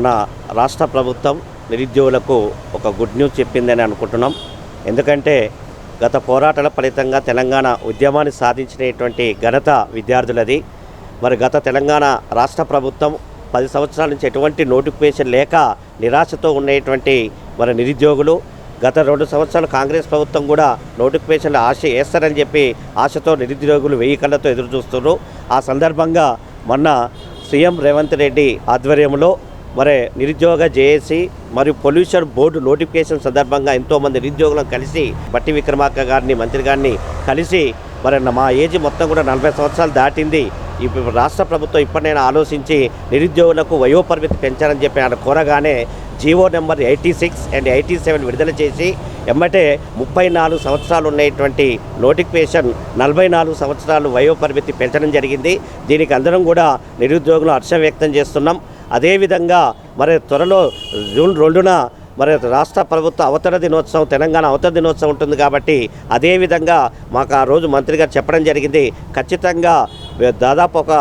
మన రాష్ట్ర ప్రభుత్వం నిరుద్యోగులకు ఒక గుడ్ న్యూస్ చెప్పిందని అనుకుంటున్నాం. ఎందుకంటే గత పోరాటాల ఫలితంగా తెలంగాణ ఉద్యమాన్ని సాధించినటువంటి ఘనత విద్యార్థులది. మరి గత తెలంగాణ రాష్ట్ర ప్రభుత్వం 10 సంవత్సరాల నుంచి ఎటువంటి నోటిఫికేషన్ లేక నిరాశతో ఉండేటువంటి మరి నిరుద్యోగులు గత 2 సంవత్సరాలు కాంగ్రెస్ ప్రభుత్వం కూడా నోటిఫికేషన్లు ఆశ వేస్తారని చెప్పి ఆశతో నిరుద్యోగులు 1000 కళ్ళతో ఎదురు చూస్తున్నారు. ఆ సందర్భంగా మొన్న సీఎం రేవంత్ రెడ్డి ఆధ్వర్యంలో మరి నిరుద్యోగ జేఏసీ మరియు పొల్యూషన్ బోర్డు నోటిఫికేషన్ సందర్భంగా ఎంతోమంది నిరుద్యోగులను కలిసి బట్టి విక్రమార్క గారిని మంత్రి గారిని కలిసి మరి మా ఏజ్ మొత్తం కూడా 40 సంవత్సరాలు దాటింది. ఇప్పుడు రాష్ట్ర ప్రభుత్వం ఇప్పటినైనా ఆలోచించి నిరుద్యోగులకు వయోపరిమితి పెంచాలని చెప్పి ఆయన కోరగానే జీవో నెంబర్ 86 అండ్ 87 విడుదల చేసి ఎమ్మటే 34 సంవత్సరాలు ఉన్నటువంటి నోటిఫికేషన్ 44 సంవత్సరాలు వయోపరిమితి పెంచడం జరిగింది. దీనికి అందరం కూడా నిరుద్యోగులు హర్షం వ్యక్తం చేస్తున్నాం. అదేవిధంగా మరి త్వరలో జూన్ 2న మరి రాష్ట్ర ప్రభుత్వ అవతరణ దినోత్సవం, తెలంగాణ అవతరణ దినోత్సవం ఉంటుంది కాబట్టి అదేవిధంగా మాకు ఆ రోజు మంత్రి గారు చెప్పడం జరిగింది, ఖచ్చితంగా దాదాపు ఒక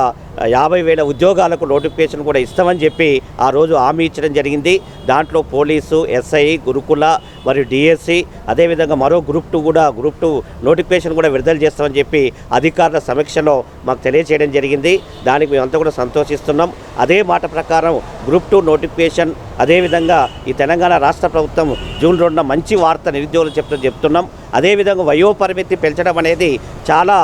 50,000 ఉద్యోగాలకు నోటిఫికేషన్ కూడా ఇస్తామని చెప్పి ఆ రోజు హామీ ఇచ్చడం జరిగింది. దాంట్లో పోలీసు, ఎస్ఐ, గురుకుల మరియు డిఎస్సి అదేవిధంగా మరో గ్రూప్ 2 నోటిఫికేషన్ కూడా విడుదల చేస్తామని చెప్పి అధికారుల సమీక్షలో మాకు తెలియజేయడం జరిగింది. దానికి మేమంతా కూడా సంతోషిస్తున్నాం. అదే మాట ప్రకారం గ్రూప్ 2 నోటిఫికేషన్ అదేవిధంగా ఈ తెలంగాణ రాష్ట్ర ప్రభుత్వం జూన్ 2న మంచి వార్త నిరుద్యోగులు చెప్తున్నాం. అదేవిధంగా వయోపరిమితి పెంచడం అనేది చాలా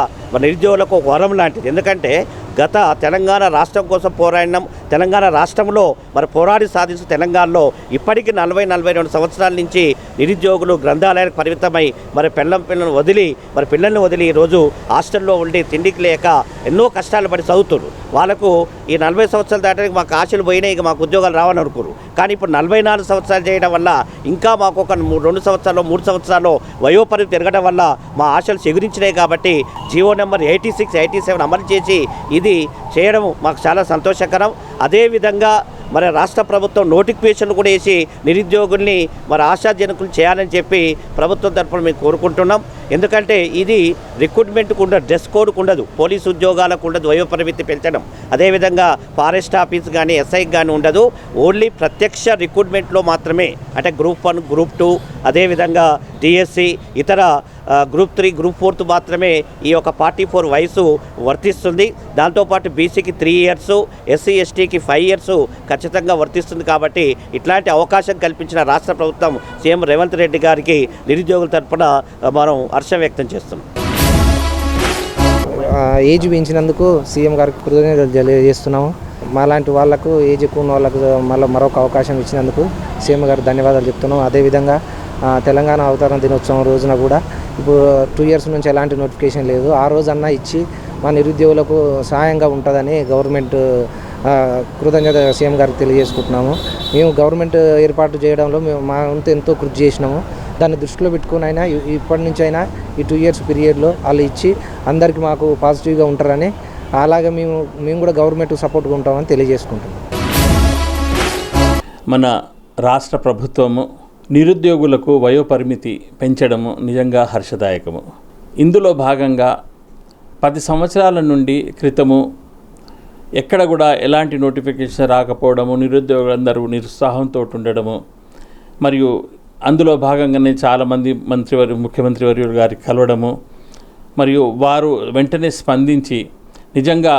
నిరుద్యోగులకు వరం లాంటిది. ఎందుకంటే గత తెలంగాణ రాష్ట్రం కోసం పోరాడినాం. తెలంగాణ రాష్ట్రంలో మరి పోరాడి సాధించిన తెలంగాణలో ఇప్పటికీ 40-42 సంవత్సరాల నుంచి నిరుద్యోగులు గ్రంథాలయాలకు పరిమితమై మరి పిల్లల్ని వదిలి ఈరోజు హాస్టల్లో ఉండి తిండికి లేక ఎన్నో కష్టాలు పడి చదువుతున్నారు. వాళ్ళకు ఈ 40 సంవత్సరాలు దాటానికి మాకు ఆశలు పోయినాయి, ఇక మాకు ఉద్యోగాలు రావని అనుకోరు. కానీ ఇప్పుడు 44 సంవత్సరాలు చేయడం వల్ల ఇంకా మాకు ఒక 2 సంవత్సరాలు 3 సంవత్సరాలు వయోపరిమితి పెరగడం వల్ల మా ఆశలు చెగురించినాయి. కాబట్టి జీవో నెంబర్ 86, 87 అమలు చేసి ఇది చేయడం మాకు చాలా సంతోషకరం. అదేవిధంగా మరి రాష్ట్ర ప్రభుత్వం నోటిఫికేషన్ కూడా వేసి నిరుద్యోగుల్ని మరి ఆశాజనకులు చేయాలని చెప్పి ప్రభుత్వం తరఫున మేము కోరుకుంటున్నాం. ఎందుకంటే ఇది రిక్రూట్మెంట్కు ఉండదు, డ్రెస్ కోడ్కు ఉండదు, పోలీసు ఉద్యోగాలకు ఉండదు వయోపరిమితి పెంచడం. అదేవిధంగా ఫారెస్ట్ ఆఫీస్ కానీ ఎస్ఐకి కానీ ఉండదు. ఓన్లీ ప్రత్యక్ష రిక్రూట్మెంట్లో మాత్రమే, అంటే గ్రూప్ 1, గ్రూప్ 2 అదేవిధంగా డిఎస్సి ఇతర గ్రూప్ 3, గ్రూప్ 4 మాత్రమే ఈ యొక్క 44 వయసు వర్తిస్తుంది. దాంతోపాటు బీసీకి 3 ఇయర్స్, ఎస్సీ ఎస్టీకి 5 ఇయర్స్ ఖచ్చితంగా వర్తిస్తుంది. కాబట్టి ఇట్లాంటి అవకాశం కల్పించిన రాష్ట్ర ప్రభుత్వం సీఎం రేవంత్ రెడ్డి గారికి నిరుద్యోగుల తరఫున మనం హర్షం వ్యక్తం చేస్తున్నాం. ఏజ్ పెంచినందుకు సీఎం గారికి కృతజ్ఞతలు తెలియజేస్తున్నాము. మాలాంటి వాళ్లకు ఏజ్ ఎక్కువ ఉన్న వాళ్ళకు మరొక అవకాశం ఇచ్చినందుకు సీఎం గారికి ధన్యవాదాలు చెప్తున్నాం. అదేవిధంగా తెలంగాణ అవతరణ దినోత్సవం రోజున కూడా ఇప్పుడు 2 ఇయర్స్ నుంచి ఎలాంటి నోటిఫికేషన్ లేదు, ఆ రోజన్నా ఇచ్చి మా నిరుద్యోగులకు సహాయంగా ఉంటుందని గవర్నమెంట్ కృతజ్ఞత సీఎం గారికి తెలియజేసుకుంటున్నాము. మేము గవర్నమెంట్ ఏర్పాటు చేయడంలో మా వంతు ఎంతో కృషి చేసినాము. దాన్ని దృష్టిలో పెట్టుకుని అయినా ఇప్పటి నుంచి అయినా ఈ 2 ఇయర్స్ పీరియడ్లో వాళ్ళు ఇచ్చి అందరికీ మాకు పాజిటివ్గా ఉంటారని, అలాగే మేము కూడా గవర్నమెంట్కి సపోర్ట్గా ఉంటామని తెలియజేసుకుంటున్నాం. మన రాష్ట్ర ప్రభుత్వము నిరుద్యోగులకు వయోపరిమితి పెంచడము నిజంగా హర్షదాయకము. ఇందులో భాగంగా 10 సంవత్సరాల నుండి క్రితము ఎక్కడ కూడా ఎలాంటి నోటిఫికేషన్ రాకపోవడము, నిరుద్యోగులందరూ నిరుత్సాహంతో ఉండడము, మరియు అందులో భాగంగానే చాలామంది ముఖ్యమంత్రి వర్యులు గారికి కలవడము, మరియు వారు వెంటనే స్పందించి నిజంగా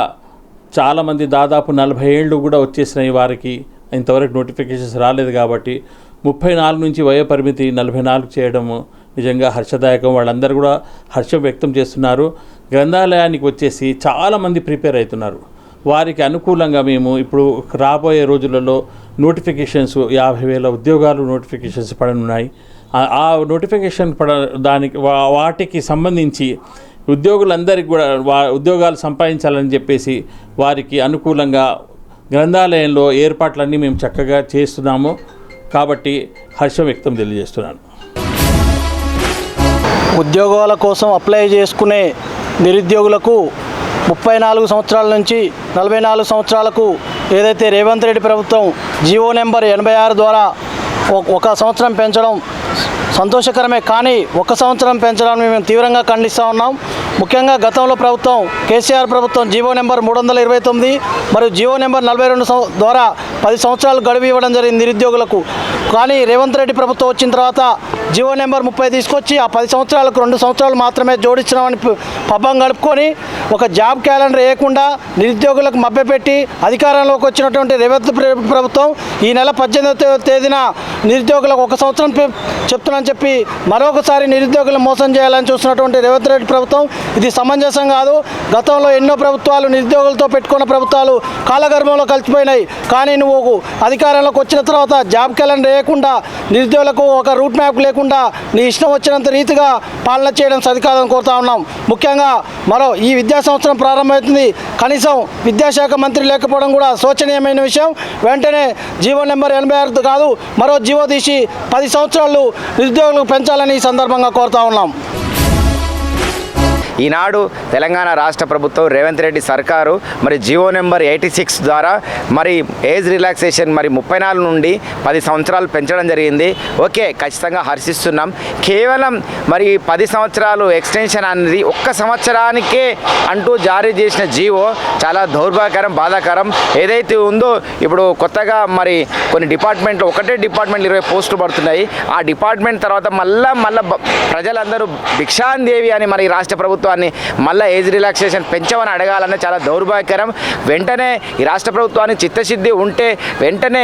చాలామంది దాదాపు 40 ఏళ్ళు కూడా వచ్చేసినాయి, వారికి ఇంతవరకు నోటిఫికేషన్స్ రాలేదు. కాబట్టి 34 నుంచి వయోపరిమితి 44 చేయడము నిజంగా హర్షదాయకం. వాళ్ళందరూ కూడా హర్షం వ్యక్తం చేస్తున్నారు. గ్రంథాలయానికి వచ్చేసి చాలామంది ప్రిపేర్ అవుతున్నారు. వారికి అనుకూలంగా మేము ఇప్పుడు రాబోయే రోజులలో నోటిఫికేషన్స్ 50,000 ఉద్యోగాలు నోటిఫికేషన్స్ పడనున్నాయి. ఆ నోటిఫికేషన్ వాటికి సంబంధించి ఉద్యోగులందరికీ కూడా ఉద్యోగాలు సంపాదించాలని చెప్పేసి వారికి అనుకూలంగా గ్రంథాలయంలో ఏర్పాట్లన్నీ మేము చక్కగా చేస్తున్నాము. కాబట్టి హర్షం వ్యక్తం తెలియజేస్తున్నాను. ఉద్యోగాల కోసం అప్లై చేసుకునే నిరుద్యోగులకు 34 సంవత్సరాల నుంచి 44 సంవత్సరాలకు ఏదైతే రేవంత్ రెడ్డి ప్రభుత్వం జీవో నెంబర్ 86 ద్వారా 1 సంవత్సరం పెంచడం సంతోషకరమే. కానీ 1 సంవత్సరం పెంచడాన్ని మేము తీవ్రంగా ఖండిస్తూ ఉన్నాం. ముఖ్యంగా గతంలో ప్రభుత్వం కేసీఆర్ ప్రభుత్వం జీవో నెంబర్ 329 మరియు జీవో నెంబర్ 42 ద్వారా 10 సంవత్సరాలు గడువు ఇవ్వడం జరిగింది నిరుద్యోగులకు. కానీ రేవంత్ రెడ్డి ప్రభుత్వం వచ్చిన తర్వాత జీవో నెంబర్ 30 తీసుకొచ్చి ఆ 10 సంవత్సరాలకు 2 సంవత్సరాలు మాత్రమే జోడించినామని పబ్బం గడుపుకొని ఒక జాబ్ క్యాలెండర్ వేయకుండా నిరుద్యోగులకు మభ్యపెట్టి అధికారంలోకి వచ్చినటువంటి రేవంత్ ప్రభుత్వం ఈ నెల 18వ తేదీన నిరుద్యోగులకు 1 సంవత్సరం చెప్తున్నానని చెప్పి మరొకసారి నిరుద్యోగులను మోసం చేయాలని చూస్తున్నటువంటి రేవంత్ రెడ్డి ప్రభుత్వం ఇది సమంజసం కాదు. గతంలో ఎన్నో ప్రభుత్వాలు నిరుద్యోగులతో పెట్టుకున్న ప్రభుత్వాలు కాలగర్భంలో కలిసిపోయినాయి. కానీ నువ్వు అధికారంలోకి వచ్చిన తర్వాత జాబ్ క్యాలెండర్ వేయకుండా నిరుద్యోగులకు ఒక రూట్ మ్యాప్ లేకుండా నీ ఇష్టం వచ్చినంత రీతిగా పాలన చేయడం సరికాదని కోరుతా ఉన్నాం. ముఖ్యంగా ఈ విద్యా సంవత్సరం ప్రారంభమవుతుంది. కనీసం విద్యాశాఖ మంత్రి లేకపోవడం కూడా శోచనీయమైన విషయం. వెంటనే జీవో నెంబర్ 86 కాదు మరో జీవో తీసి 10 సంవత్సరాలు నిరుద్యోగులకు పెంచాలని ఈ సందర్భంగా కోరుతా ఉన్నాం. ఈనాడు తెలంగాణ రాష్ట్ర ప్రభుత్వం రేవంత్ రెడ్డి సర్కారు మరి జీవో నెంబర్ 86 ద్వారా మరి ఏజ్ రిలాక్సేషన్ మరి 34 నుండి 10 సంవత్సరాలు పెంచడం జరిగింది. ఓకే, ఖచ్చితంగా హర్షిస్తున్నాం. కేవలం మరి 10 సంవత్సరాలు ఎక్స్టెన్షన్ అనేది 1 సంవత్సరానికే అంటూ జారీ చేసిన జీవో చాలా దౌర్భాగ్యకరం, బాధాకరం. ఏదైతే ఉందో ఇప్పుడు కొత్తగా మరి కొన్ని డిపార్ట్మెంట్లో ఒకటే డిపార్ట్మెంట్ 20 పోస్టులు పడుతున్నాయి. ఆ డిపార్ట్మెంట్ తర్వాత మళ్ళా ప్రజలందరూ భిక్షాందేవి అని మరి రాష్ట్ర ప్రభుత్వం మళ్ళీ ఏజ్ రిలాక్సేషన్ పెంచమని అడగాలన్న చాలా దౌర్భాగ్యకరం. వెంటనే ఈ రాష్ట్ర ప్రభుత్వానికి చిత్తశుద్ధి ఉంటే వెంటనే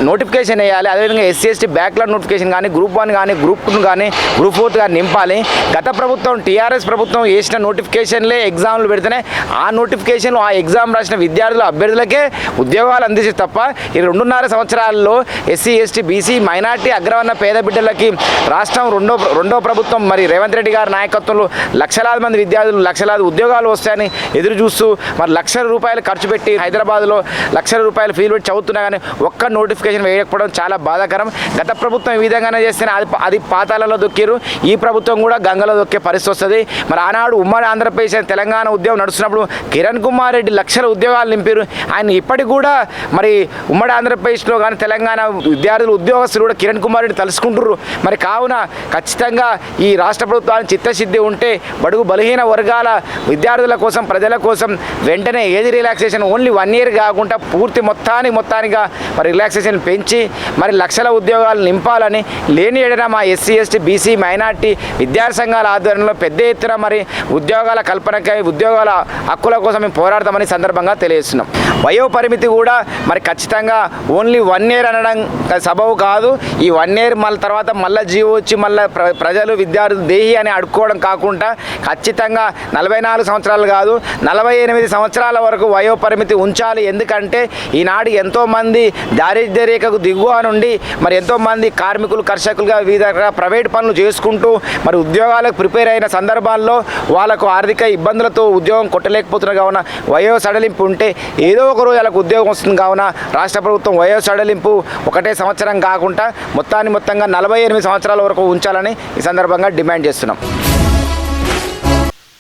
నోటిఫికేషన్ వేయాలి. అదేవిధంగా ఎస్సీ ఎస్టీ బ్యాక్లాగ్ నోటిఫికేషన్ కానీ గ్రూప్ 1 కానీ గ్రూప్ 2 కానీ గ్రూప్ 4 కానీ నింపాలి. గత ప్రభుత్వం టీఆర్ఎస్ ప్రభుత్వం వేసిన నోటిఫికేషన్లే ఎగ్జామ్లు పెడితేనే ఆ నోటిఫికేషన్లు ఆ ఎగ్జామ్ రాసిన విద్యార్థులు అభ్యర్థులకే ఉద్యోగాలు అందించి తప్ప ఈ 2.5 సంవత్సరాల్లో ఎస్సీ ఎస్టీ బీసీ మైనార్టీ అగ్రవర్ణ పేద బిడ్డలకి రాష్ట్రం రెండో ప్రభుత్వం మరి రేవంత్ రెడ్డి గారి నాయకత్వంలో లక్షలాది మంది విద్యార్థులు లక్షలాది ఉద్యోగాలు వస్తాయని ఎదురు చూస్తూ మరి ₹1,00,000 ఖర్చు పెట్టి హైదరాబాద్లో ₹1,00,000 ఫీజు పెట్టి చదువుతున్నా కానీ ఒక్క నోటిఫికేషన్ వేయకపోవడం చాలా బాధాకరం. గత ప్రభుత్వం ఈ విధంగానే చేస్తేనే అది పాతాలలో దొక్కారు. ఈ ప్రభుత్వం కూడా గంగలో దొక్కే పరిస్థితి వస్తుంది. మరి ఆనాడు ఉమ్మడి ఆంధ్రప్రదేశ్ తెలంగాణ ఉద్యమం నడుస్తున్నప్పుడు కిరణ్ కుమార్ రెడ్డి లక్షల ఉద్యోగాలు నింపారు. ఆయన ఇప్పటికి కూడా మరి ఉమ్మడి ఆంధ్రప్రదేశ్లో కానీ తెలంగాణ విద్యార్థులు ఉద్యోగస్తులు కూడా కిరణ్ కుమార్ రెడ్డి తలుసుకుంటున్నారు. మరి కావున ఖచ్చితంగా ఈ రాష్ట్ర ప్రభుత్వానికి చిత్తశుద్ధి ఉంటే బడుగు బలహీన వర్గాల విద్యార్థుల కోసం ప్రజల కోసం వెంటనే ఏజ్ రిలాక్సేషన్ ఓన్లీ 1 ఇయర్ కాకుండా పూర్తి మొత్తానిగా మరి రిలాక్సేషన్ పెంచి మరి లక్షల ఉద్యోగాలు నింపాలని లేని ఎడన మా ఎస్సీ ఎస్టీ బీసీ మైనార్టీ విద్యార్థి సంఘాల ఆధ్వర్యంలో పెద్ద ఎత్తున మరి ఉద్యోగాల కల్పనకై ఉద్యోగాల హక్కుల కోసం మేము పోరాడతామని సందర్భంగా తెలియజేస్తున్నాం. వయో పరిమితి కూడా మరి ఖచ్చితంగా ఓన్లీ 1 ఇయర్ అనడం సబబు కాదు. ఈ 1 ఇయర్ మళ్ళీ తర్వాత మళ్ళీ జీవో వచ్చి మళ్ళీ ప్రజలు విద్యార్థులు దేహి అని అడుక్కోవడం కాకుండా ఖచ్చితంగా 44 సంవత్సరాలు కాదు 48 సంవత్సరాల వరకు వయో పరిమితి ఉంచాలి. ఎందుకంటే ఈనాడు ఎంతోమంది దారిద్ర్య రేఖకు దిగువ నుండి మరి ఎంతోమంది కార్మికులు కర్షకులుగా వివిధ ప్రైవేట్ పనులు చేసుకుంటూ మరి ఉద్యోగాలకు ప్రిపేర్ అయిన సందర్భాల్లో వాళ్ళకు ఆర్థిక ఇబ్బందులతో ఉద్యోగం కొట్టలేకపోతున్నారు. కావున వయో సడలింపు ఉంటే ఏదో ఒక రోజు వాళ్ళకు ఉద్యోగం వస్తుంది. కావున రాష్ట్ర ప్రభుత్వం వయో సడలింపు 1 సంవత్సరం కాకుండా మొత్తంగా 48 సంవత్సరాల వరకు ఉంచాలని ఈ సందర్భంగా డిమాండ్ చేస్తున్నాం.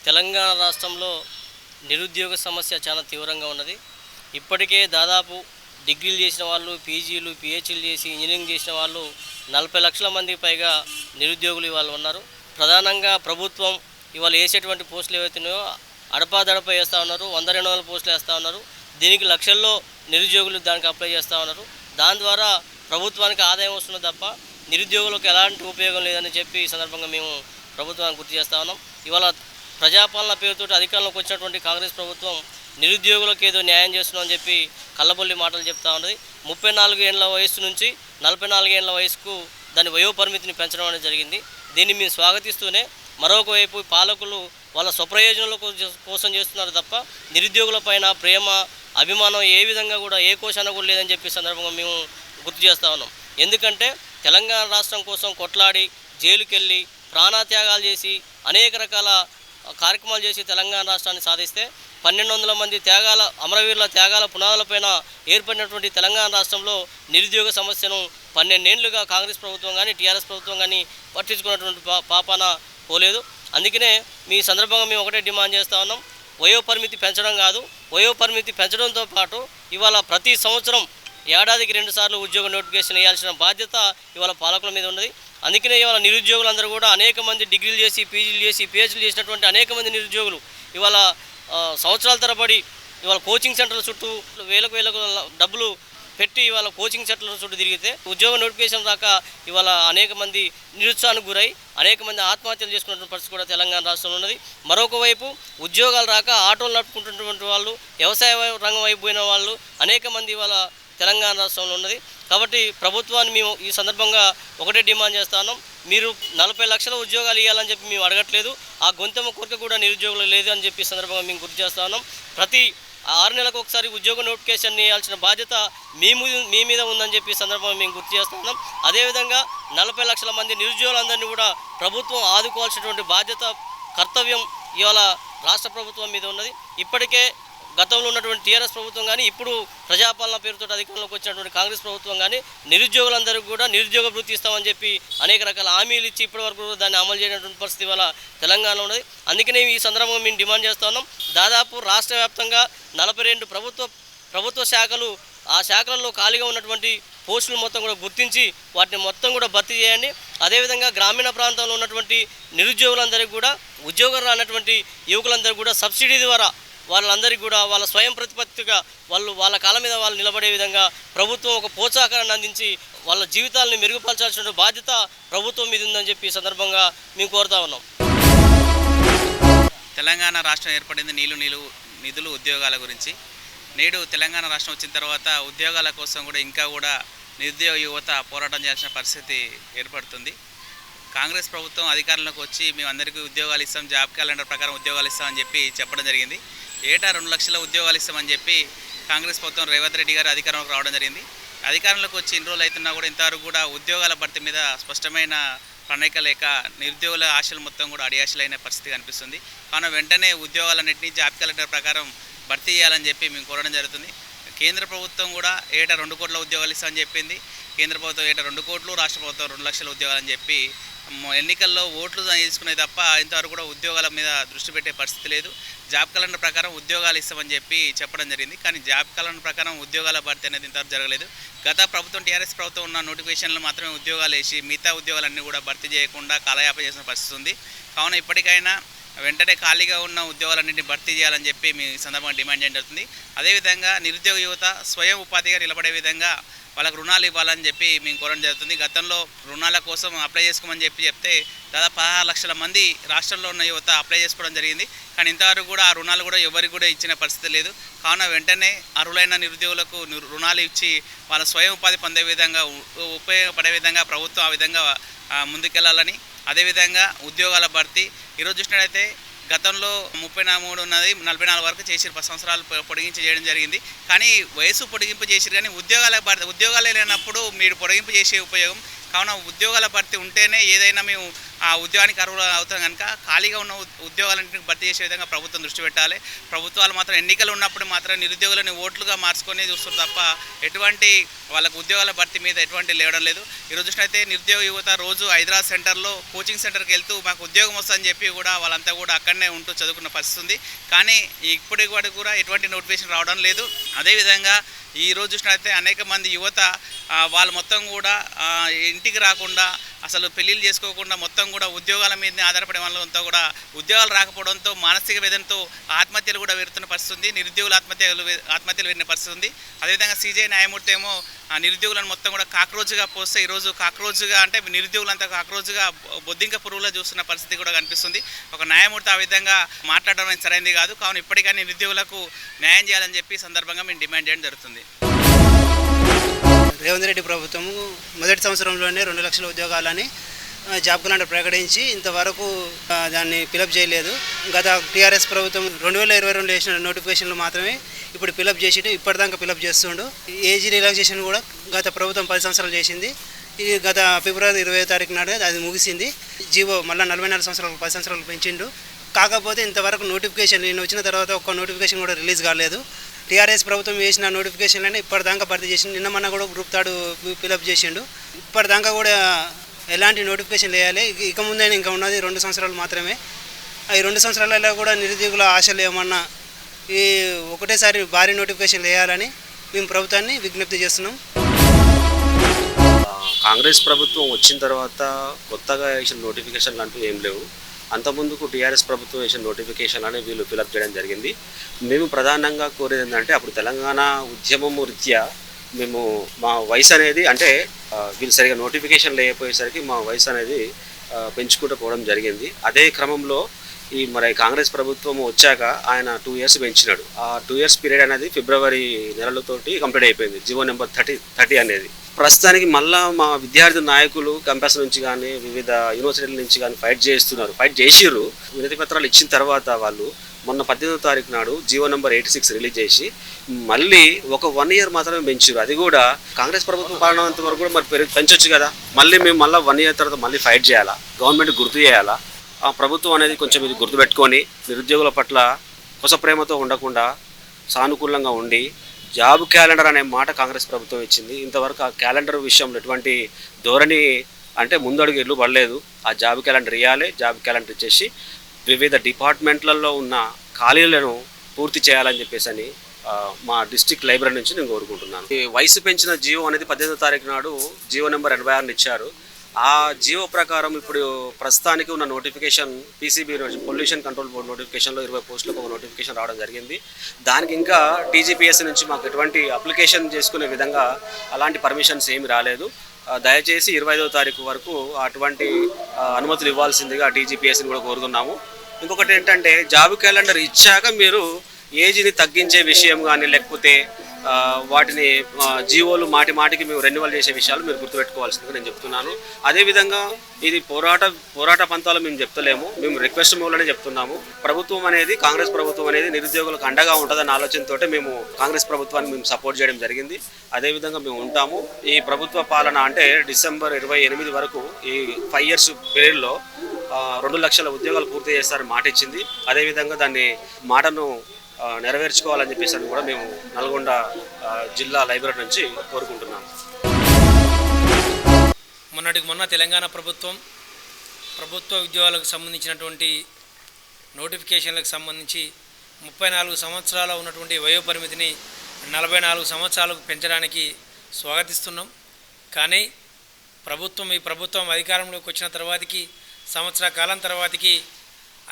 తెలంగాణ రాష్ట్రంలో నిరుద్యోగ సమస్య చాలా తీవ్రంగా ఉన్నది. ఇప్పటికే దాదాపు డిగ్రీలు చేసిన వాళ్ళు, పీజీలు, పిహెచ్డీలు చేసి ఇంజనీరింగ్ చేసిన వాళ్ళు 40 లక్షల మందికి పైగా నిరుద్యోగులు ఇవాళ ఉన్నారు. ప్రధానంగా ప్రభుత్వం ఇవాళ వేసేటువంటి పోస్టులు ఏవైతున్నాయో అడపాదడప వేస్తూ ఉన్నారు. 100-200 పోస్టులు వేస్తూ ఉన్నారు. దీనికి లక్షల్లో నిరుద్యోగులు దానికి అప్లై చేస్తూ ఉన్నారు. దాని ద్వారా ప్రభుత్వానికి ఆదాయం వస్తున్నది తప్ప నిరుద్యోగులకు ఎలాంటి ఉపయోగం లేదని చెప్పి ఈ సందర్భంగా మేము ప్రభుత్వానికి గుర్తు చేస్తూ ఉన్నాం. ఇవాళ ప్రజాపాలన పేరుతో అధికారంలోకి వచ్చినటువంటి కాంగ్రెస్ ప్రభుత్వం నిరుద్యోగులకు ఏదో న్యాయం చేస్తున్నామని చెప్పి కళ్ళబొల్లి మాటలు చెప్తా ఉన్నది. 34 ఏళ్ల వయసు నుంచి 44 ఏళ్ల వయసుకు దాని వయో పరిమితిని పెంచడం అనేది జరిగింది. దీన్ని మేము స్వాగతిస్తూనే మరొక వైపు పాలకులు వాళ్ళ స్వప్రయోజనాల కోసం చేస్తున్నారు తప్ప నిరుద్యోగుల పైన ప్రేమ అభిమానం ఏ విధంగా కూడా ఏ కోశాన కూడా లేదని చెప్పి సందర్భంగా మేము గుర్తు చేస్తూ ఉన్నాం. ఎందుకంటే తెలంగాణ రాష్ట్రం కోసం కొట్లాడి జైలుకెళ్ళి ప్రాణత్యాగాలు చేసి అనేక రకాల కార్యక్రమాలు చేసి తెలంగాణ రాష్ట్రాన్ని సాధిస్తే 1200 మంది అమరవీరుల త్యాగాల పునాదులపైన ఏర్పడినటువంటి తెలంగాణ రాష్ట్రంలో నిరుద్యోగ సమస్యను 12 ఏళ్లుగా కాంగ్రెస్ ప్రభుత్వం కానీ టీఆర్ఎస్ ప్రభుత్వం కానీ పట్టించుకున్నటువంటి పాపాన పోలేదు. అందుకనే మీ సందర్భంగా మేము ఒకటే డిమాండ్ చేస్తూ ఉన్నాం, వయో పరిమితి పెంచడం కాదు, వయో పరిమితి పెంచడంతో పాటు ఇవాళ ప్రతి సంవత్సరం ఏడాదికి 2 సార్లు ఉద్యోగ నోటిఫికేషన్ వేయాల్సిన బాధ్యత ఇవాళ పాలకుల మీద ఉన్నది. అందుకనే ఇవాళ నిరుద్యోగులందరూ కూడా అనేక మంది డిగ్రీలు చేసి పీజీలు చేసి పిహెచ్డీలు చేసినటువంటి అనేక మంది నిరుద్యోగులు ఇవాళ సంవత్సరాల తరబడి ఇవాళ కోచింగ్ సెంటర్ల చుట్టూ వేలకు డబ్బులు పెట్టి ఇవాళ కోచింగ్ సెంటర్ల చుట్టూ తిరిగితే ఉద్యోగ నోటిఫికేషన్ రాక ఇవాళ అనేక మంది నిరుత్సాహానికి గురై అనేక మంది ఆత్మహత్యలు చేసుకున్న పరిస్థితి కూడా తెలంగాణ రాష్ట్రంలో ఉన్నది. మరొక వైపు ఉద్యోగాలు రాక ఆటోలు నడుపుకుంటున్నటువంటి వాళ్ళు, వ్యవసాయ రంగం అయిపోయిన వాళ్ళు అనేక మంది ఇవాళ తెలంగాణ రాష్ట్రంలో ఉన్నది. కాబట్టి ప్రభుత్వాన్ని మేము ఈ సందర్భంగా ఒకటే డిమాండ్ చేస్తున్నాం, మీరు 40 లక్షల ఉద్యోగాలు ఇవ్వాలని చెప్పి మేము అడగట్లేదు. ఆ గొంతెమ్మ కోరిక కూడా నిరుద్యోగులు లేదు అని చెప్పి సందర్భంగా మేము గుర్తు చేస్తా ఉన్నాం. ప్రతి 6 నెలలకు ఒకసారి ఉద్యోగ నోటిఫికేషన్ ఇవ్వాల్సిన బాధ్యత మీ మీద ఉందని చెప్పి సందర్భంగా మేము గుర్తు చేస్తున్నాం. అదేవిధంగా 40 లక్షల మంది నిరుద్యోగులందరినీ కూడా ప్రభుత్వం ఆదుకోవాల్సినటువంటి బాధ్యత, కర్తవ్యం ఇవాళ రాష్ట్ర ప్రభుత్వం మీద ఉన్నది. ఇప్పటికే గతంలో ఉన్నటువంటి టీఆర్ఎస్ ప్రభుత్వం కానీ ఇప్పుడు ప్రజాపాలన పేరుతో అధికారంలోకి వచ్చినటువంటి కాంగ్రెస్ ప్రభుత్వం కానీ నిరుద్యోగులందరికీ కూడా నిరుద్యోగ వృత్తి ఇస్తామని చెప్పి అనేక రకాల హామీలు ఇచ్చి ఇప్పటివరకు దాన్ని అమలు చేయనటువంటి పరిస్థితి వల్ల తెలంగాణలో ఉన్నది. అందుకనే ఈ సందర్భంగా మేము డిమాండ్ చేస్తా ఉన్నాం, దాదాపు రాష్ట్ర వ్యాప్తంగా 42 ప్రభుత్వ శాఖలు, ఆ శాఖలలో ఖాళీగా ఉన్నటువంటి పోస్టులు మొత్తం కూడా గుర్తించి వాటిని మొత్తం కూడా భర్తీ చేయండి. అదేవిధంగా గ్రామీణ ప్రాంతంలో ఉన్నటువంటి నిరుద్యోగులందరికీ కూడా ఉద్యోగం రానటువంటి యువకులందరికీ కూడా సబ్సిడీ ద్వారా వాళ్ళందరికీ కూడా వాళ్ళ స్వయం ప్రతిపత్తిగా వాళ్ళ కాళ్ళ మీద వాళ్ళు నిలబడే విధంగా ప్రభుత్వం ఒక ప్రోత్సాహకాన్ని అందించి వాళ్ళ జీవితాలను మెరుగుపరచాల్సిన బాధ్యత ప్రభుత్వం మీద ఉందని చెప్పి ఈ సందర్భంగా మేము కోరుతా ఉన్నాం. తెలంగాణ రాష్ట్రం ఏర్పడింది నిధులు ఉద్యోగాల గురించి. నేడు తెలంగాణ రాష్ట్రం వచ్చిన తర్వాత ఉద్యోగాల కోసం ఇంకా కూడా నిరుద్యోగ యువత పోరాటం చేయాల్సిన పరిస్థితి ఏర్పడుతుంది. కాంగ్రెస్ ప్రభుత్వం అధికారంలోకి వచ్చి మేము అందరికీ ఉద్యోగాలు ఇస్తాం, జాబ్ క్యాలెండర్ ప్రకారం ఉద్యోగాలు ఇస్తామని చెప్పి చెప్పడం జరిగింది. ఏటా 2 లక్షల ఉద్యోగాలు ఇస్తామని చెప్పి కాంగ్రెస్ ప్రభుత్వం రేవంత్ రెడ్డి గారు అధికారంలోకి రావడం జరిగింది. అధికారంలోకి వచ్చి ఇన్ని రోజులు అవుతున్నా కూడా ఇంతవరకు కూడా ఉద్యోగాల భర్తీ మీద స్పష్టమైన ప్రణాళిక లేక నిరుద్యోగుల ఆశలు మొత్తం కూడా అడియాశలైన పరిస్థితి కనిపిస్తుంది. కావున వెంటనే ఉద్యోగాలన్నింటినీ జాబ్ క్యాలెండర్ ప్రకారం భర్తీ చేయాలని చెప్పి మేము కోరడం జరుగుతుంది. కేంద్ర ప్రభుత్వం కూడా ఏటా 2 కోట్ల ఉద్యోగాలు ఇస్తామని చెప్పింది. కేంద్ర ప్రభుత్వం ఏటా 2 కోట్లు, రాష్ట్ర ప్రభుత్వం 2 లక్షల ఉద్యోగాలని చెప్పి ఎన్నికల్లో ఓట్లు తీసుకునే తప్ప ఇంతవరకు కూడా ఉద్యోగాల మీద దృష్టి పెట్టే పరిస్థితి లేదు. జాబ్ క్యాలెండర్ ప్రకారం ఉద్యోగాలు ఇస్తామని చెప్పి చెప్పడం జరిగింది. కానీ జాబ్ క్యాలెండర్ ప్రకారం ఉద్యోగాల భర్తీ అనేది ఇంతవరకు జరగలేదు. గత ప్రభుత్వం టీఆర్ఎస్ ప్రభుత్వం ఉన్న నోటిఫికేషన్లు మాత్రమే ఉద్యోగాలు వేసి మిగతా ఉద్యోగాలన్నీ కూడా భర్తీ చేయకుండా కాలయాపన చేసిన పరిస్థితి ఉంది. కావున ఇప్పటికైనా వెంటనే ఖాళీగా ఉన్న ఉద్యోగాలన్నింటినీ భర్తీ చేయాలని చెప్పి మీ సందర్భంగా డిమాండ్ చేయడం జరుగుతుంది. అదేవిధంగా నిరుద్యోగ యువత స్వయం ఉపాధిగా నిలబడే విధంగా వాళ్ళకు రుణాలు ఇవ్వాలని చెప్పి మేము కోరడం జరుగుతుంది. గతంలో రుణాల కోసం అప్లై చేసుకోమని చెప్తే దాదాపు 16 లక్షల మంది రాష్ట్రంలో ఉన్న యువత అప్లై చేసుకోవడం జరిగింది. కానీ ఇంతవరకు కూడా ఆ రుణాలు కూడా ఎవరికి కూడా ఇచ్చిన పరిస్థితి లేదు. కావున వెంటనే అర్హులైన నిరుద్యోగులకు రుణాలు ఇచ్చి వాళ్ళ స్వయం ఉపాధి పొందే విధంగా ఉపయోగపడే విధంగా ప్రభుత్వం ఆ విధంగా ముందుకెళ్లాలని, అదేవిధంగా ఉద్యోగాల భర్తీ ఈరోజు చూసినట్లయితే గతంలో 33 ఉన్నది 44 వరకు చేసిరు, 10 సంవత్సరాలు పొడిగించి చేయడం జరిగింది. కానీ వయసు పొడిగింపు చేసిరు, కానీ ఉద్యోగాలు లేనప్పుడు మీరు పొడిగింపు చేసే ఉపయోగం. కావున ఉద్యోగాల భర్తీ ఉంటేనే ఏదైనా మేము ఆ ఉద్యోగానికి అర్హులు అవుతాం కనుక ఖాళీగా ఉన్న ఉద్యోగాలన్నింటినీ భర్తీ చేసే విధంగా ప్రభుత్వం దృష్టి పెట్టాలి. ప్రభుత్వాలు మాత్రం ఎన్నికలు ఉన్నప్పుడు మాత్రం నిరుద్యోగులని ఓట్లుగా మార్చుకొని చూస్తారు తప్ప ఎటువంటి వాళ్ళకు ఉద్యోగాల భర్తీ మీద ఎటువంటి లేవడం లేదు. ఈరోజు చూసినైతే నిరుద్యోగ యువత రోజు హైదరాబాద్ సెంటర్లో కోచింగ్ సెంటర్కి వెళ్తూ మాకు ఉద్యోగం వస్తుందని చెప్పి కూడా వాళ్ళంతా కూడా అక్కడనే ఉంటూ చదువుకున్న పరిస్థితి ఉంది. కానీ ఇప్పటికి కూడా ఎటువంటి నోటిఫికేషన్ రావడం లేదు. అదేవిధంగా ఈరోజు చూసినట్లయితే అనేక మంది యువత వాళ్ళు మొత్తం కూడా ఇంటికి రాకుండా అసలు పెళ్ళిళ్ళు చేసుకోకుండా మొత్తం కూడా ఉద్యోగాల మీదనే ఆధారపడే వాళ్ళంతా కూడా ఉద్యోగాలు రాకపోవడంతో మానసిక వేదనతో ఆత్మహత్యలు కూడా వెరుతున్న పరిస్థితి ఉంది. నిరుద్యోగుల ఆత్మహత్యలు వెరిన పరిస్థితి ఉంది. అదేవిధంగా సిజే న్యాయమూర్తి ఏమో నిరుద్యోగులను మొత్తం కూడా కాక్రోచ్గా పోస్తే ఈరోజు కాక్రోచ్గా అంటే నిరుద్యోగులంతా కాక్రోచ్గా బొద్దింక పురుగులా చూస్తున్న పరిస్థితి కూడా కనిపిస్తుంది. ఒక న్యాయమూర్తి ఆ విధంగా మాట్లాడడం సరైనది కాదు. కావున ఇప్పటికైనా నిరుద్యోగులకు న్యాయం చేయాలని చెప్పి సందర్భంగా మేము డిమాండ్ చేయడం జరుగుతుంది. రేవంత్ రెడ్డి ప్రభుత్వము మొదటి సంవత్సరంలోనే 2 లక్షల ఉద్యోగాలని జాబ్ క్యాలెండర్ ప్రకటించి ఇంతవరకు దాన్ని ఫిలప్ చేయలేదు. గత టీఆర్ఎస్ ప్రభుత్వం 2022 వేసిన నోటిఫికేషన్లు మాత్రమే ఇప్పుడు ఫిలప్ చేసి ఇప్పటిదాకా ఫిలప్ చేస్తుండు. ఏజ్ రిలాక్సేషన్ కూడా గత ప్రభుత్వం 10 సంవత్సరాలు చేసింది. ఇది గత ఫిబ్రవరి 20వ తారీఖు నాడు అది ముగిసింది. జీవో మళ్ళీ 44 సంవత్సరాలు 10 సంవత్సరాలు పెంచిండు. కాకపోతే ఇంతవరకు నోటిఫికేషన్ నేను వచ్చిన తర్వాత ఒక్క నోటిఫికేషన్ కూడా రిలీజ్ కాలేదు. టీఆర్ఎస్ ప్రభుత్వం వేసిన నోటిఫికేషన్లని ఇప్పటిదాకా భర్తీ చేసిండు. నిన్న మొన్న కూడా గ్రూప్ థర్డ్ ఫిలప్ చేసిండు. ఇప్పటిదాకా కూడా ఎలాంటి నోటిఫికేషన్ వేయాలి. ఇక ముందైనా ఇంకా ఉన్నది 2 సంవత్సరాలు మాత్రమే. ఈ 2 సంవత్సరాలలో కూడా నిరుద్యోగుల ఆశలు ఏమన్నా ఈ ఒకటేసారి భారీ నోటిఫికేషన్ వేయాలని మేము ప్రభుత్వాన్ని విజ్ఞప్తి చేస్తున్నాం. కాంగ్రెస్ ప్రభుత్వం వచ్చిన తర్వాత కొత్తగా వేసిన నోటిఫికేషన్లు అంటూ ఏం లేవు. అంతకుముందుకు టీఆర్ఎస్ ప్రభుత్వం వేసిన నోటిఫికేషన్ అని వీళ్ళు ఫిలప్ చేయడం జరిగింది. మేము ప్రధానంగా కోరేది ఏంటంటే అప్పుడు తెలంగాణ ఉద్యమం రీత్యా మేము మా వయసు అనేది అంటే వీళ్ళు సరిగా నోటిఫికేషన్ లేకపోయేసరికి మా వయసు అనేది పెంచుకుంటూ పోవడం జరిగింది. అదే క్రమంలో ఈ మరి కాంగ్రెస్ ప్రభుత్వం వచ్చాక ఆయన 2 years పెంచినాడు. ఆ 2 years పీరియడ్ అనేది ఫిబ్రవరి నెలలతోటి కంప్లీట్ అయిపోయింది. జీవో నెంబర్ 30 అనేది ప్రస్తుతానికి మళ్ళా మా విద్యార్థి నాయకులు క్యాంపస్ నుంచి కానీ వివిధ యూనివర్సిటీల నుంచి కానీ ఫైట్ చేసిర్రు. వినతి పత్రాలు ఇచ్చిన తర్వాత వాళ్ళు మొన్న 18వ తారీఖు నాడు జీవో నెంబర్ 86 రిలీజ్ చేసి మళ్ళీ ఒక 1 year మాత్రమే పెంచారు. అది కూడా కాంగ్రెస్ ప్రభుత్వం పాలనంత వరకు కూడా మరి పెంచొచ్చు కదా. మేము మళ్ళీ 1 year తర్వాత మళ్ళీ ఫైట్ చేయాలా, గవర్నమెంట్ గుర్తు చేయాలా. ఆ ప్రభుత్వం అనేది కొంచెం ఇది గుర్తుపెట్టుకొని నిరుద్యోగుల పట్ల కొస ప్రేమతో ఉండకుండా సానుకూలంగా ఉండి జాబ్ క్యాలెండర్ అనే మాట కాంగ్రెస్ ప్రభుత్వం ఇచ్చింది. ఇంతవరకు ఆ క్యాలెండర్ విషయంలో ఎటువంటి ధోరణి అంటే ముందడుగు ఎల్లు పడలేదు. ఆ జాబ్ క్యాలెండర్ ఇవ్వాలి. జాబ్ క్యాలెండర్ ఇచ్చేసి వివిధ డిపార్ట్మెంట్లలో ఉన్న ఖాళీలను పూర్తి చేయాలని చెప్పేసి మా డిస్ట్రిక్ట్ లైబ్రరీ నుంచి నేను కోరుకుంటున్నాను. ఈ వయసు పెంచిన జీవో అనేది 18వ తారీఖు నాడు జీవో నెంబర్ 86 ఇచ్చారు. ఆ జీవో ప్రకారం ఇప్పుడు ప్రస్తుతానికి ఉన్న notification PCB pollution control board నోటిఫికేషన్లో 20 పోస్టులకు ఒక నోటిఫికేషన్ రావడం జరిగింది. దానికి ఇంకా టీజీపీఎస్ నుంచి మాకు ఎటువంటి అప్లికేషన్ చేసుకునే విధంగా అలాంటి పర్మిషన్స్ ఏమి రాలేదు. దయచేసి 25వ తారీఖు వరకు అటువంటి అనుమతులు ఇవ్వాల్సిందిగా టీజీపీఎస్ని కూడా కోరుతున్నాము. ఇంకొకటి ఏంటంటే జాబ్ క్యాలెండర్ ఇచ్చాక మీరు ఏజ్ని తగ్గించే విషయం కానీ లేకపోతే వాటిని జీవోలు మాటికి మేము రెన్యువల్ చేసే విషయాలు మీరు గుర్తుపెట్టుకోవాల్సిందిగా నేను చెప్తున్నాను. అదేవిధంగా ఇది పోరాట పంతాలు మేము చెప్తలేము, మేము రిక్వెస్ట్ మూలనే చెప్తున్నాము. ప్రభుత్వం అనేది కాంగ్రెస్ ప్రభుత్వం అనేది నిరుద్యోగులకు అండగా ఉంటుందన్న ఆలోచనతో మేము కాంగ్రెస్ ప్రభుత్వాన్ని మేము సపోర్ట్ చేయడం జరిగింది. అదేవిధంగా మేము ఉంటాము. ఈ ప్రభుత్వ పాలన అంటే డిసెంబర్ 28 వరకు ఈ 5 years పీరియడ్లో 2 లక్షల ఉద్యోగాలు పూర్తి చేస్తారని మాట ఇచ్చింది. అదేవిధంగా దాన్ని మాటను నెరవేర్చుకోవాలని చెప్పేసి కూడా మేము నల్గొండ జిల్లా లైబ్రరీ నుంచి కోరుకుంటున్నాము. మొన్న తెలంగాణ ప్రభుత్వ ఉద్యోగాలకు సంబంధించినటువంటి నోటిఫికేషన్లకు సంబంధించి 34 సంవత్సరాల ఉన్నటువంటి వయోపరిమితిని 44 సంవత్సరాలకు పెంచడానికి స్వాగతిస్తున్నాం. కానీ ఈ ప్రభుత్వం అధికారంలోకి వచ్చిన తర్వాతకి సంవత్సర కాలం తర్వాతకి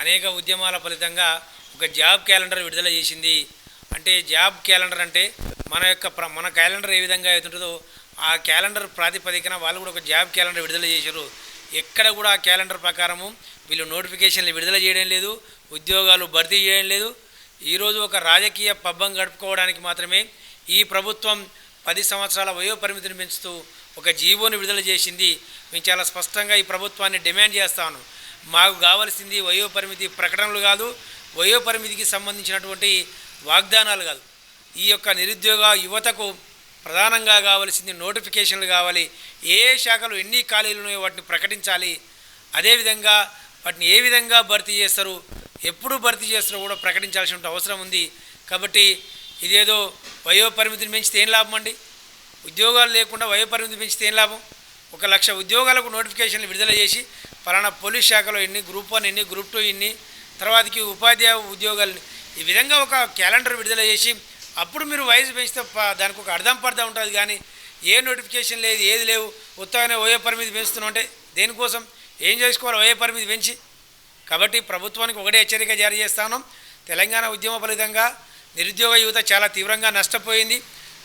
అనేక ఉద్యమాల ఫలితంగా ఒక జాబ్ క్యాలెండర్ విడుదల చేసింది. అంటే జాబ్ క్యాలెండర్ అంటే మన క్యాలెండర్ ఏ విధంగా అవుతుంటుందో ఆ క్యాలెండర్ ప్రాతిపదికన వాళ్ళు కూడా ఒక జాబ్ క్యాలెండర్ విడుదల చేశారు. ఎక్కడ కూడా ఆ క్యాలెండర్ ప్రకారము వీళ్ళు నోటిఫికేషన్లు విడుదల చేయడం లేదు, ఉద్యోగాలు భర్తీ చేయడం లేదు. ఈరోజు ఒక రాజకీయ పబ్బం గడుపుకోవడానికి మాత్రమే ఈ ప్రభుత్వం 10 సంవత్సరాల వయోపరిమితిని పెంచుతూ ఒక జీవోని విడుదల చేసింది. మేము చాలా స్పష్టంగా ఈ ప్రభుత్వాన్ని డిమాండ్ చేస్తాను. మాకు కావాల్సింది వయోపరిమితి ప్రకటనలు కాదు, వయోపరిమితికి సంబంధించినటువంటి వాగ్దానాలు కాదు. ఈ యొక్క నిరుద్యోగ యువతకు ప్రధానంగా కావాల్సింది నోటిఫికేషన్లు కావాలి. ఏ శాఖలు ఎన్ని ఖాళీలు ఉన్నాయో వాటిని ప్రకటించాలి. అదేవిధంగా వాటిని ఏ విధంగా భర్తీ చేస్తారు, ఎప్పుడు భర్తీ చేస్తారో కూడా ప్రకటించాల్సిన అవసరం ఉంది. కాబట్టి ఇదేదో వయోపరిమితిని పెంచితే ఏం లాభం అండి? ఉద్యోగాలు లేకుండా వయోపరిమితి పెంచితే ఏం లాభం? 1 లక్ష ఉద్యోగాలకు నోటిఫికేషన్లు విడుదల చేసి పలానా పోలీస్ శాఖలో ఎన్ని, గ్రూప్ 1 ఎన్ని, గ్రూప్ 2 ఇన్ని, తర్వాతకి ఉపాధ్యాయ ఉద్యోగాలని ఈ విధంగా ఒక క్యాలెండర్ విడుదల చేసి అప్పుడు మీరు వయసు పెంచితే దానికి ఒక అర్థం పర్థం ఉంటుంది. కానీ ఏ నోటిఫికేషన్ లేదు, ఏది లేవు, ఉత్తగానే వయోపరిమితి పెంచుతున్నాం అంటే దేనికోసం? ఏం చేసుకోవాలి వయోపరిమితి పెంచి? కాబట్టి ప్రభుత్వానికి ఒకటే హెచ్చరిక జారీ చేస్తాను. తెలంగాణ ఉద్యమ ఫలితంగా నిరుద్యోగ యువత చాలా తీవ్రంగా నష్టపోయింది.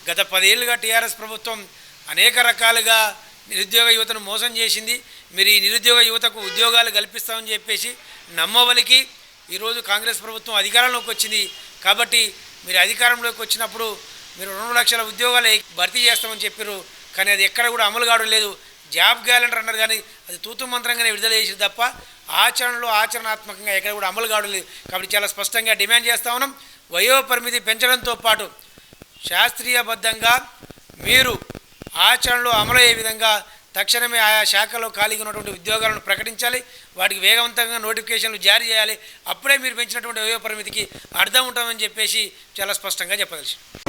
గత 10 ఏళ్ళుగా టీఆర్ఎస్ ప్రభుత్వం అనేక రకాలుగా నిరుద్యోగ యువతను మోసం చేసింది. మీరు ఈ నిరుద్యోగ యువతకు ఉద్యోగాలు కల్పిస్తామని చెప్పేసి నమ్మవలికి ఈరోజు కాంగ్రెస్ ప్రభుత్వం అధికారంలోకి వచ్చింది. కాబట్టి మీరు అధికారంలోకి వచ్చినప్పుడు మీరు 2 లక్షల ఉద్యోగాలు భర్తీ చేస్తామని చెప్పారు. కానీ అది ఎక్కడ కూడా అమలు కావడం లేదు. జాబ్ క్యాలెండర్ అన్నారు కానీ అది తూతు మంత్రంగానే విడుదల చేసేది తప్ప ఆచరణాత్మకంగా ఎక్కడ కూడా అమలు కావడం లేదు. కాబట్టి చాలా స్పష్టంగా డిమాండ్ చేస్తా ఉన్నాం. వయోపరిమితి పెంచడంతో పాటు శాస్త్రీయబద్ధంగా మీరు ఆచరణలో అమలయ్యే విధంగా తక్షణమే ఆయా శాఖలో ఖాళీగా ఉన్నటువంటి ఉద్యోగాలను ప్రకటించాలి. వాటికి వేగవంతంగా నోటిఫికేషన్లు జారీ చేయాలి. అప్పుడే మీరు పెంచినటువంటి వయోపరిమితికి అర్థం ఉంటుందని చెప్పేసి చాలా స్పష్టంగా చెప్పదలిచి